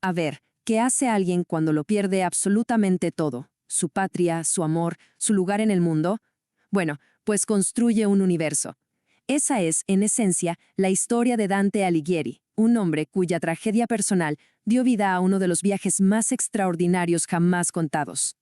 A ver, ¿qué hace alguien cuando lo pierde absolutamente todo? ¿Su patria, su amor, su lugar en el mundo? Bueno, pues construye un universo. Esa es, en esencia, la historia de Dante Alighieri, un hombre cuya tragedia personal dio vida a uno de los viajes más extraordinarios jamás contados.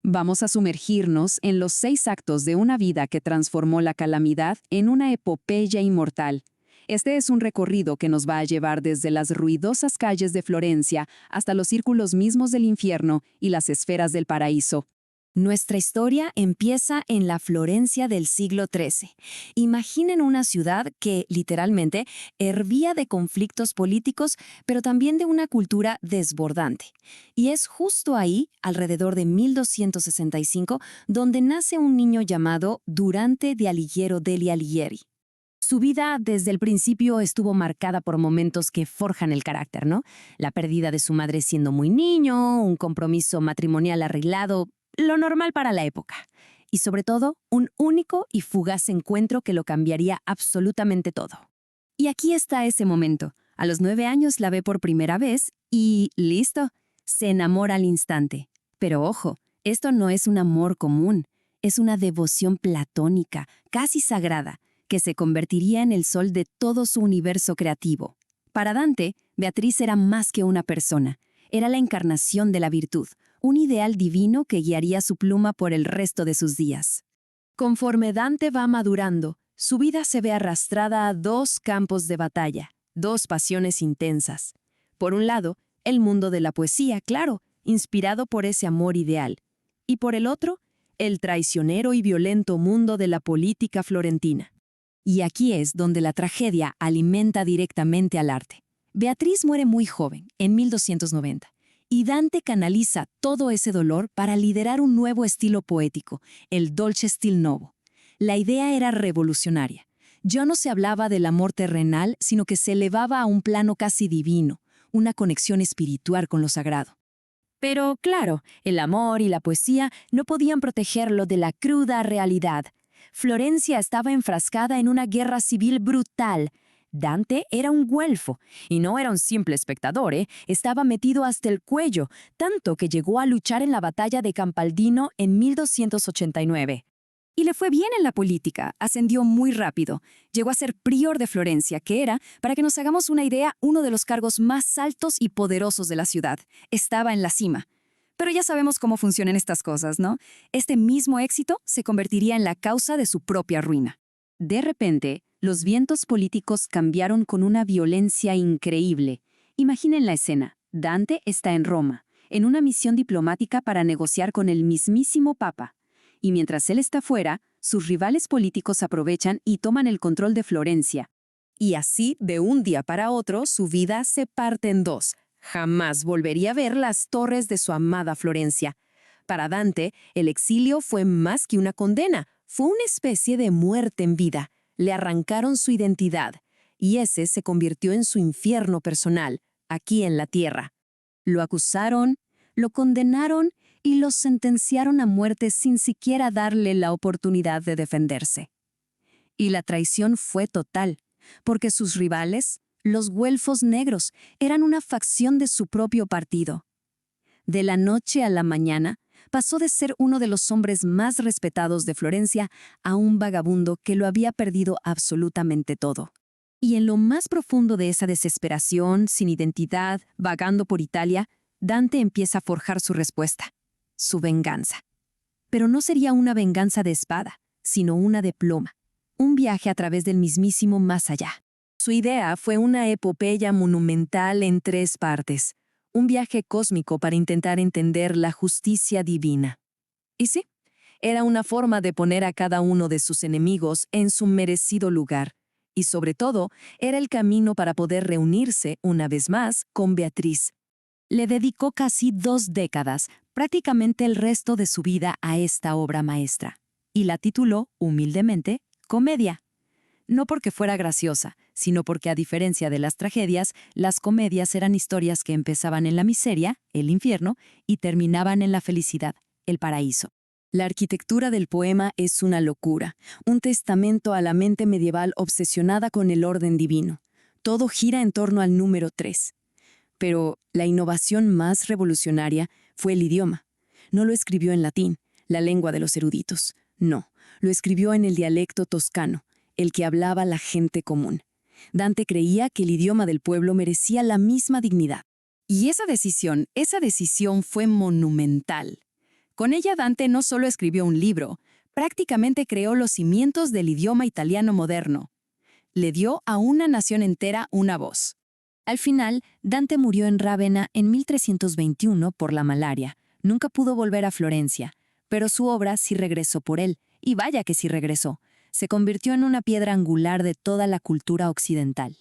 Vamos a sumergirnos en los 6 actos de una vida que transformó la calamidad en una epopeya inmortal. Este es un recorrido que nos va a llevar desde las ruidosas calles de Florencia hasta los círculos mismos del infierno y las esferas del paraíso. Nuestra historia empieza en la Florencia del siglo XIII. Imaginen una ciudad que, literalmente, hervía de conflictos políticos, pero también de una cultura desbordante. Y es justo ahí, alrededor de 1265, donde nace un niño llamado Durante de Alighiero degli Alighieri. Su vida desde el principio estuvo marcada por momentos que forjan el carácter, ¿no? La pérdida de su madre siendo muy niño, un compromiso matrimonial arreglado, lo normal para la época. Y sobre todo, un único y fugaz encuentro que lo cambiaría absolutamente todo. Y aquí está ese momento. A los 9 años la ve por primera vez y ¡listo! Se enamora al instante. Pero ojo, esto no es un amor común. Es una devoción platónica, casi sagrada, que se convertiría en el sol de todo su universo creativo. Para Dante, Beatriz era más que una persona. Era la encarnación de la virtud, un ideal divino que guiaría su pluma por el resto de sus días. Conforme Dante va madurando, su vida se ve arrastrada a 2 campos de batalla, 2 pasiones intensas. Por un lado, el mundo de la poesía, claro, inspirado por ese amor ideal. Y por el otro, el traicionero y violento mundo de la política florentina. Y aquí es donde la tragedia alimenta directamente al arte. Beatriz muere muy joven, en 1290. Y Dante canaliza todo ese dolor para liderar un nuevo estilo poético, el Dolce Stil Novo. La idea era revolucionaria. Ya no se hablaba del amor terrenal, sino que se elevaba a un plano casi divino, una conexión espiritual con lo sagrado. Pero, claro, el amor y la poesía no podían protegerlo de la cruda realidad. Florencia estaba enfrascada en una guerra civil brutal. Dante era un güelfo, y no era un simple espectador, estaba metido hasta el cuello, tanto que llegó a luchar en la batalla de Campaldino en 1289. Y le fue bien en la política, ascendió muy rápido. Llegó a ser prior de Florencia, que era, para que nos hagamos una idea, uno de los cargos más altos y poderosos de la ciudad. Estaba en la cima. Pero ya sabemos cómo funcionan estas cosas, ¿no? Este mismo éxito se convertiría en la causa de su propia ruina. De repente, los vientos políticos cambiaron con una violencia increíble. Imaginen la escena. Dante está en Roma, en una misión diplomática para negociar con el mismísimo Papa. Y mientras él está fuera, sus rivales políticos aprovechan y toman el control de Florencia. Y así, de un día para otro, su vida se parte en 2. Jamás volvería a ver las torres de su amada Florencia. Para Dante, el exilio fue más que una condena, fue una especie de muerte en vida. Le arrancaron su identidad, y ese se convirtió en su infierno personal, aquí en la tierra. Lo acusaron, lo condenaron y lo sentenciaron a muerte sin siquiera darle la oportunidad de defenderse. Y la traición fue total, porque sus rivales, los güelfos negros, eran una facción de su propio partido. De la noche a la mañana, pasó de ser uno de los hombres más respetados de Florencia a un vagabundo que lo había perdido absolutamente todo. Y en lo más profundo de esa desesperación, sin identidad, vagando por Italia, Dante empieza a forjar su respuesta, su venganza. Pero no sería una venganza de espada, sino una de pluma, un viaje a través del mismísimo más allá. Su idea fue una epopeya monumental en 3 partes, un viaje cósmico para intentar entender la justicia divina. Y sí, era una forma de poner a cada uno de sus enemigos en su merecido lugar, y sobre todo, era el camino para poder reunirse, una vez más, con Beatriz. Le dedicó casi 2 décadas, prácticamente el resto de su vida a esta obra maestra, y la tituló, humildemente, Comedia. No porque fuera graciosa, sino porque a diferencia de las tragedias, las comedias eran historias que empezaban en la miseria, el infierno, y terminaban en la felicidad, el paraíso. La arquitectura del poema es una locura, un testamento a la mente medieval obsesionada con el orden divino. Todo gira en torno al número 3. Pero la innovación más revolucionaria fue el idioma. No lo escribió en latín, la lengua de los eruditos. No, lo escribió en el dialecto toscano, el que hablaba la gente común. Dante creía que el idioma del pueblo merecía la misma dignidad. Y esa decisión fue monumental. Con ella Dante no solo escribió un libro, prácticamente creó los cimientos del idioma italiano moderno. Le dio a una nación entera una voz. Al final, Dante murió en Rávena en 1321 por la malaria. Nunca pudo volver a Florencia, pero su obra sí regresó por él, y vaya que sí regresó. Se convirtió en una piedra angular de toda la cultura occidental.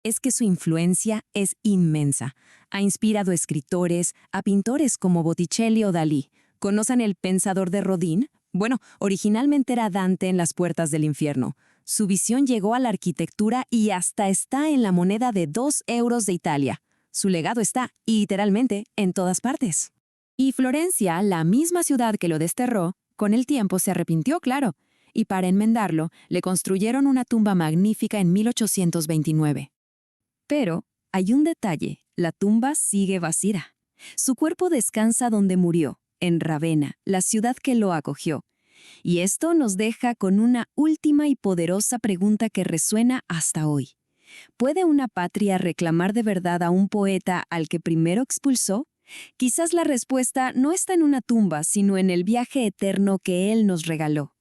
Es que su influencia es inmensa. Ha inspirado escritores, a pintores como Botticelli o Dalí. ¿Conocen El pensador de Rodin? Bueno, originalmente era Dante en Las puertas del infierno. Su visión llegó a la arquitectura y hasta está en la moneda de 2 euros de Italia. Su legado está, literalmente, en todas partes. Y Florencia, la misma ciudad que lo desterró, con el tiempo se arrepintió, claro, y para enmendarlo, le construyeron una tumba magnífica en 1829. Pero hay un detalle, la tumba sigue vacía. Su cuerpo descansa donde murió, en Rávena, la ciudad que lo acogió. Y esto nos deja con una última y poderosa pregunta que resuena hasta hoy. ¿Puede una patria reclamar de verdad a un poeta al que primero expulsó? Quizás la respuesta no está en una tumba, sino en el viaje eterno que él nos regaló.